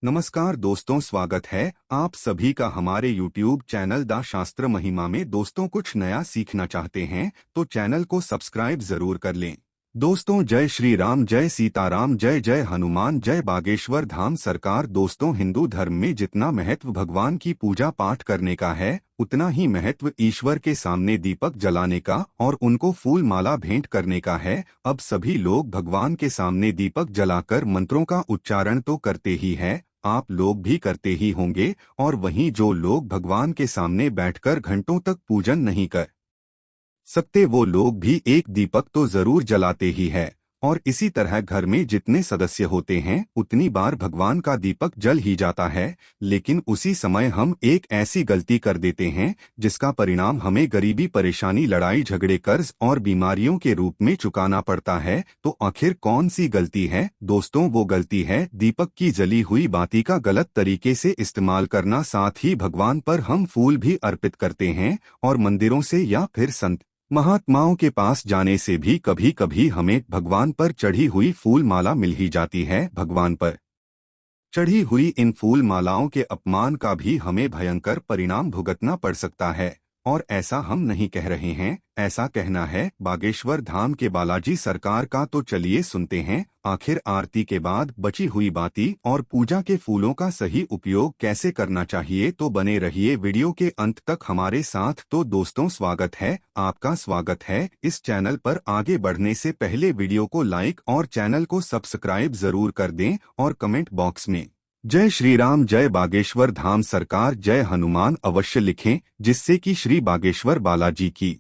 नमस्कार दोस्तों, स्वागत है आप सभी का हमारे YouTube चैनल द शास्त्र महिमा में। दोस्तों, कुछ नया सीखना चाहते हैं तो चैनल को सब्सक्राइब जरूर कर लें। दोस्तों, जय श्री राम, जय सीताराम, जय जय हनुमान, जय बागेश्वर धाम सरकार। दोस्तों, हिंदू धर्म में जितना महत्व भगवान की पूजा पाठ करने का है, उतना ही महत्व ईश्वर के सामने दीपक जलाने का और उनको फूल माला भेंट करने का है। अब सभी लोग भगवान के सामने दीपक जलाकर मंत्रों का उच्चारण तो करते ही है, आप लोग भी करते ही होंगे। और वहीं जो लोग भगवान के सामने बैठकर घंटों तक पूजन नहीं कर सकते, वो लोग भी एक दीपक तो जरूर जलाते ही है। और इसी तरह घर में जितने सदस्य होते हैं, उतनी बार भगवान का दीपक जल ही जाता है। लेकिन उसी समय हम एक ऐसी गलती कर देते हैं जिसका परिणाम हमें गरीबी, परेशानी, लड़ाई झगड़े, कर्ज और बीमारियों के रूप में चुकाना पड़ता है। तो आखिर कौन सी गलती है? दोस्तों, वो गलती है दीपक की जली हुई बाती का गलत तरीके से इस्तेमाल करना। साथ ही भगवान पर हम फूल भी अर्पित करते हैं और मंदिरों से या फिर संत महात्माओं के पास जाने से भी कभी कभी हमें भगवान पर चढ़ी हुई फूल माला मिल ही जाती है। भगवान पर चढ़ी हुई इन फूल मालाओं के अपमान का भी हमें भयंकर परिणाम भुगतना पड़ सकता है। और ऐसा हम नहीं कह रहे हैं, ऐसा कहना है बागेश्वर धाम के बालाजी सरकार का। तो चलिए सुनते हैं आखिर आरती के बाद बची हुई बाती और पूजा के फूलों का सही उपयोग कैसे करना चाहिए। तो बने रहिए वीडियो के अंत तक हमारे साथ। तो दोस्तों, स्वागत है, आपका स्वागत है इस चैनल पर। आगे बढ़ने से पहले वीडियो को लाइक और चैनल को सब्सक्राइब जरूर कर दें और कमेंट बॉक्स में जय श्री राम, जय बागेश्वर धाम सरकार, जय हनुमान अवश्य लिखें, जिससे कि श्री बागेश्वर बालाजी की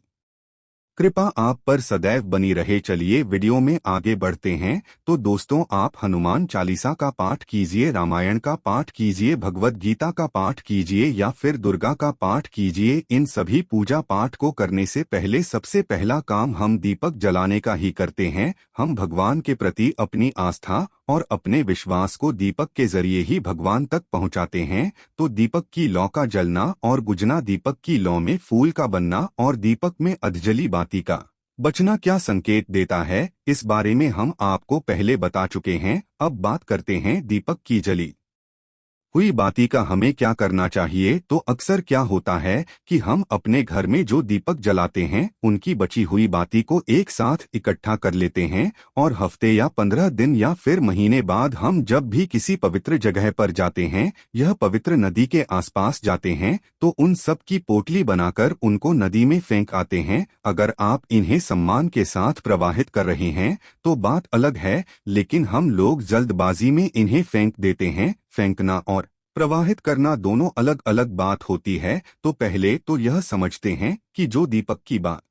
कृपा आप पर सदैव बनी रहे। चलिए वीडियो में आगे बढ़ते हैं। तो दोस्तों, आप हनुमान चालीसा का पाठ कीजिए, रामायण का पाठ कीजिए, भगवत गीता का पाठ कीजिए या फिर दुर्गा का पाठ कीजिए। इन सभी पूजा पाठ को करने से पहले सबसे पहला काम हम दीपक जलाने का ही करते हैं। हम भगवान के प्रति अपनी आस्था और अपने विश्वास को दीपक के जरिए ही भगवान तक पहुंचाते हैं। तो दीपक की लौ का जलना और बुझना, दीपक की लौ में फूल का बनना और दीपक में अधजली बाती का बचना क्या संकेत देता है, इस बारे में हम आपको पहले बता चुके हैं। अब बात करते हैं दीपक की जली हुई बाती का हमें क्या करना चाहिए। तो अक्सर क्या होता है कि हम अपने घर में जो दीपक जलाते हैं, उनकी बची हुई बाती को एक साथ इकट्ठा कर लेते हैं और हफ्ते या 15 दिन या फिर महीने बाद हम जब भी किसी पवित्र जगह पर जाते हैं, यह पवित्र नदी के आसपास जाते हैं, तो उन सब की पोटली बनाकर उनको नदी में फेंक आते हैं। अगर आप इन्हें सम्मान के साथ प्रवाहित कर रहे हैं तो बात अलग है, लेकिन हम लोग जल्दबाजी में इन्हें फेंक देते हैं। फेंकना और प्रवाहित करना दोनों अलग अलग बात होती है। तो पहले तो यह समझते हैं कि जो दीपक की बात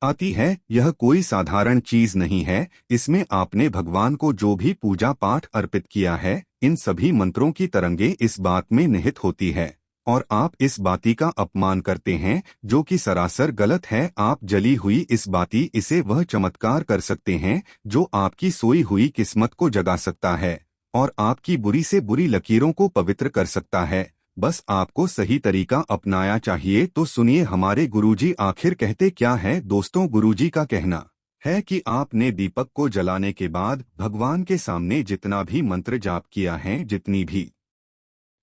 आती है, यह कोई साधारण चीज नहीं है। इसमें आपने भगवान को जो भी पूजा पाठ अर्पित किया है, इन सभी मंत्रों की तरंगे इस बात में निहित होती है। और आप इस बाती का अपमान करते हैं, जो कि सरासर गलत है। आप जली हुई इस बाती इसे वह चमत्कार कर सकते हैं जो आपकी सोई हुई किस्मत को जगा सकता है और आपकी बुरी से बुरी लकीरों को पवित्र कर सकता है। बस आपको सही तरीका अपनाया चाहिए। तो सुनिए हमारे गुरुजी आखिर कहते क्या है। दोस्तों, गुरुजी का कहना है कि आपने दीपक को जलाने के बाद भगवान के सामने जितना भी मंत्र जाप किया है, जितनी भी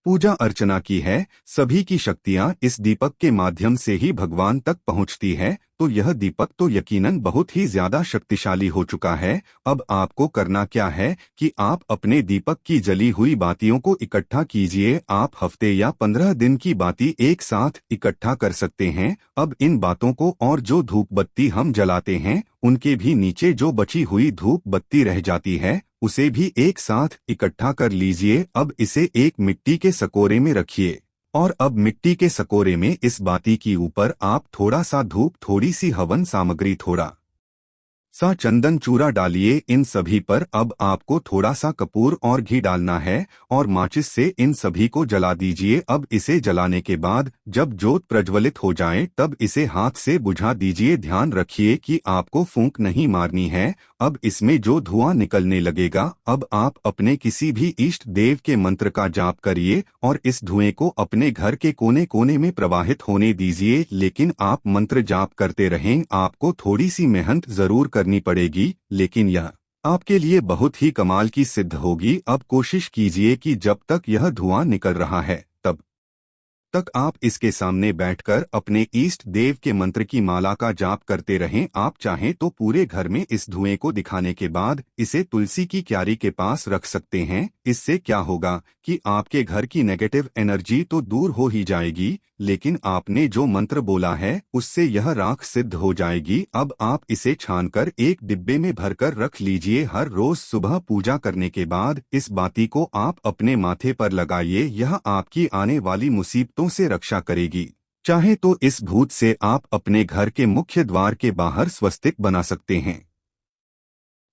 पूजा अर्चना की है, सभी की शक्तियां इस दीपक के माध्यम से ही भगवान तक पहुंचती है। तो यह दीपक तो यकीनन बहुत ही ज्यादा शक्तिशाली हो चुका है। अब आपको करना क्या है कि आप अपने दीपक की जली हुई बातियों को इकट्ठा कीजिए। आप हफ्ते या 15 दिन की बाती एक साथ इकट्ठा कर सकते हैं। अब इन बातों को और जो धूप बत्ती हम जलाते हैं, उनके भी नीचे जो बची हुई धूप बत्ती रह जाती है, उसे भी एक साथ इकट्ठा कर लीजिए। अब इसे एक मिट्टी के सकोरे में रखिए और अब मिट्टी के सकोरे में इस बाती की ऊपर आप थोड़ा सा धूप, थोड़ी सी हवन सामग्री, थोड़ा सा चंदन चूरा डालिए। इन सभी पर अब आपको थोड़ा सा कपूर और घी डालना है और माचिस से इन सभी को जला दीजिए। अब इसे जलाने के बाद जब जोत प्रज्वलित हो जाए, तब इसे हाथ से बुझा दीजिए। ध्यान रखिए कि आपको फूंक नहीं मारनी है। अब इसमें जो धुआं निकलने लगेगा, अब आप अपने किसी भी इष्ट देव के मंत्र का जाप करिए और इस धुएं को अपने घर के कोने कोने में प्रवाहित होने दीजिए। लेकिन आप मंत्र जाप करते रहें, आपको थोड़ी सी मेहनत जरूर करनी पड़ेगी, लेकिन यह आपके लिए बहुत ही कमाल की सिद्ध होगी। अब कोशिश कीजिए कि जब तक यह धुआं निकल रहा है तब तक आप इसके सामने बैठकर अपने ईष्ट देव के मंत्र की माला का जाप करते रहें। आप चाहें तो पूरे घर में इस धुएं को दिखाने के बाद इसे तुलसी की क्यारी के पास रख सकते हैं। इससे क्या होगा कि आपके घर की नेगेटिव एनर्जी तो दूर हो ही जाएगी, लेकिन आपने जो मंत्र बोला है उससे यह राख सिद्ध हो जाएगी। अब आप इसे छानकर एक डिब्बे में भरकर रख लीजिए। हर रोज सुबह पूजा करने के बाद इस बाती को आप अपने माथे पर लगाइए। यह आपकी आने वाली मुसीबतों से रक्षा करेगी। चाहे तो इस भूत से आप अपने घर के मुख्य द्वार के बाहर स्वस्तिक बना सकते हैं।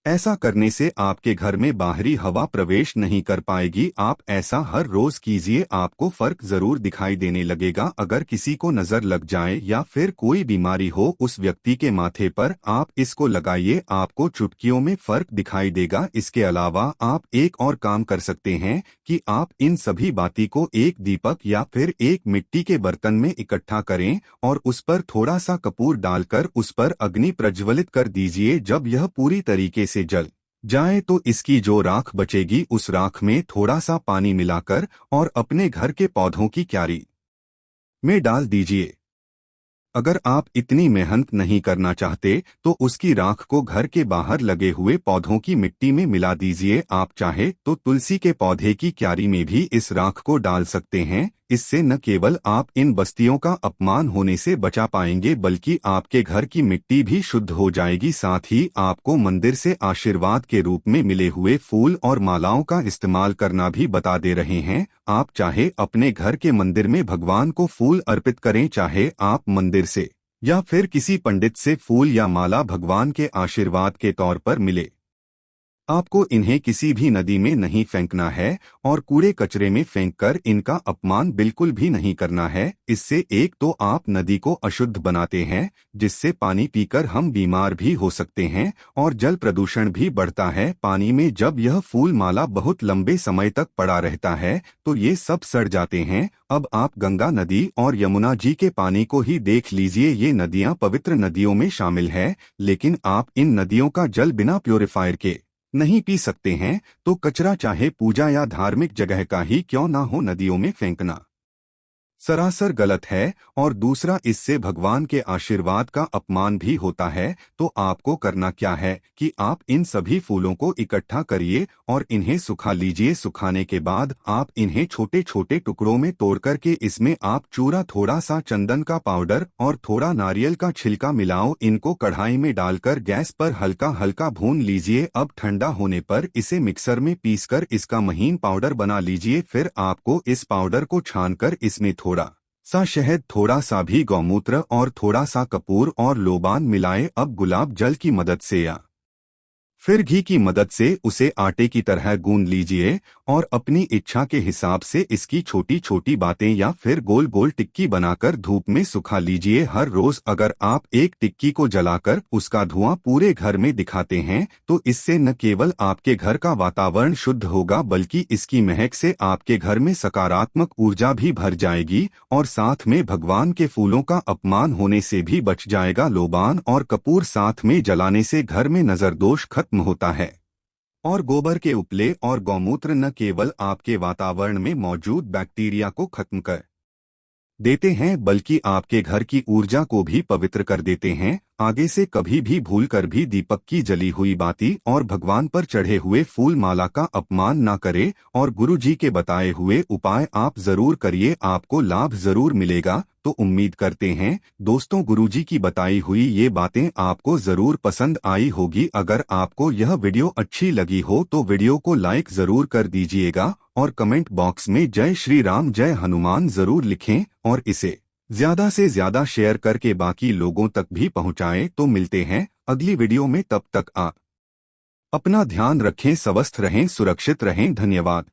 ऐसा करने से आपके घर में बाहरी हवा प्रवेश नहीं कर पाएगी। आप ऐसा हर रोज कीजिए, आपको फर्क जरूर दिखाई देने लगेगा। अगर किसी को नजर लग जाए या फिर कोई बीमारी हो उस व्यक्ति के माथे पर, आप इसको लगाइए, आपको चुटकियों में फर्क दिखाई देगा। इसके अलावा आप एक और काम कर सकते हैं कि आप इन सभी बाती को एक दीपक या फिर एक मिट्टी के बर्तन में इकट्ठा करें और उस पर थोड़ा सा कपूर डालकर उस पर अग्नि प्रज्वलित कर दीजिए। जब यह पूरी तरीके से जल जाए तो इसकी जो राख बचेगी उस राख में थोड़ा सा पानी मिलाकर और अपने घर के पौधों की क्यारी में डाल दीजिए। अगर आप इतनी मेहनत नहीं करना चाहते तो उसकी राख को घर के बाहर लगे हुए पौधों की मिट्टी में मिला दीजिए। आप चाहे तो तुलसी के पौधे की क्यारी में भी इस राख को डाल सकते हैं। इससे न केवल आप इन बस्तियों का अपमान होने से बचा पाएंगे बल्कि आपके घर की मिट्टी भी शुद्ध हो जाएगी। साथ ही आपको मंदिर से आशीर्वाद के रूप में मिले हुए फूल और मालाओं का इस्तेमाल करना भी बता दे रहे हैं। आप चाहे अपने घर के मंदिर में भगवान को फूल अर्पित करें, चाहे आप मंदिर से या फिर किसी पंडित से फूल या माला भगवान के आशीर्वाद के तौर पर मिले। आपको इन्हें किसी भी नदी में नहीं फेंकना है और कूड़े कचरे में फेंककर इनका अपमान बिल्कुल भी नहीं करना है। इससे एक तो आप नदी को अशुद्ध बनाते हैं जिससे पानी पीकर हम बीमार भी हो सकते हैं और जल प्रदूषण भी बढ़ता है। पानी में जब यह फूल माला बहुत लंबे समय तक पड़ा रहता है तो ये सब सड़ जाते हैं। अब आप गंगा नदी और यमुना जी के पानी को ही देख लीजिए। ये नदियां पवित्र नदियों में शामिल है, लेकिन आप इन नदियों का जल बिना प्योरीफायर के नहीं पी सकते हैं। तो कचरा चाहे पूजा या धार्मिक जगह का ही क्यों ना हो, नदियों में फेंकना सरासर गलत है और दूसरा इससे भगवान के आशीर्वाद का अपमान भी होता है। तो आपको करना क्या है कि आप इन सभी फूलों को इकट्ठा करिए और इन्हें सुखा लीजिए। सुखाने के बाद आप इन्हें छोटे छोटे टुकड़ों में तोड़ करके इसमें आप चूरा, थोड़ा सा चंदन का पाउडर और थोड़ा नारियल का छिलका मिलाओ। इनको कढ़ाई में डालकर गैस पर हल्का हल्का भून लीजिए। अब ठंडा होने पर इसे मिक्सर में पीसकर इसका महीन पाउडर बना लीजिए। फिर आपको इस पाउडर को छानकर इसमें थोड़ा सा शहद, थोड़ा सा भी गौमूत्र और थोड़ा सा कपूर और लोबान मिलाएं। अब गुलाब जल की मदद से या फिर घी की मदद से उसे आटे की तरह गूंद लीजिए और अपनी इच्छा के हिसाब से इसकी छोटी छोटी बातें या फिर गोल गोल टिक्की बनाकर धूप में सुखा लीजिए। हर रोज अगर आप एक टिक्की को जलाकर उसका धुआं पूरे घर में दिखाते हैं तो इससे न केवल आपके घर का वातावरण शुद्ध होगा बल्कि इसकी महक से आपके घर में सकारात्मक ऊर्जा भी भर जाएगी और साथ में भगवान के फूलों का अपमान होने से भी बच जाएगा। लोबान और कपूर साथ में जलाने से घर में नजर दोष खत्म होता है और गोबर के उपले और गौमूत्र न केवल आपके वातावरण में मौजूद बैक्टीरिया को खत्म कर देते हैं बल्कि आपके घर की ऊर्जा को भी पवित्र कर देते हैं। आगे से कभी भी भूलकर भी दीपक की जली हुई बाती और भगवान पर चढ़े हुए फूल माला का अपमान ना करें और गुरु जी के बताए हुए उपाय आप जरूर करिए, आपको लाभ जरूर मिलेगा। तो उम्मीद करते हैं दोस्तों गुरु जी की बताई हुई ये बातें आपको जरूर पसंद आई होगी। अगर आपको यह वीडियो अच्छी लगी हो तो वीडियो को लाइक जरूर कर दीजिएगा और कमेंट बॉक्स में जय श्री राम जय हनुमान जरूर लिखें और इसे ज्यादा से ज्यादा शेयर करके बाकी लोगों तक भी पहुंचाएं। तो मिलते हैं अगली वीडियो में, तब तक आप अपना ध्यान रखें, स्वस्थ रहें, सुरक्षित रहें। धन्यवाद।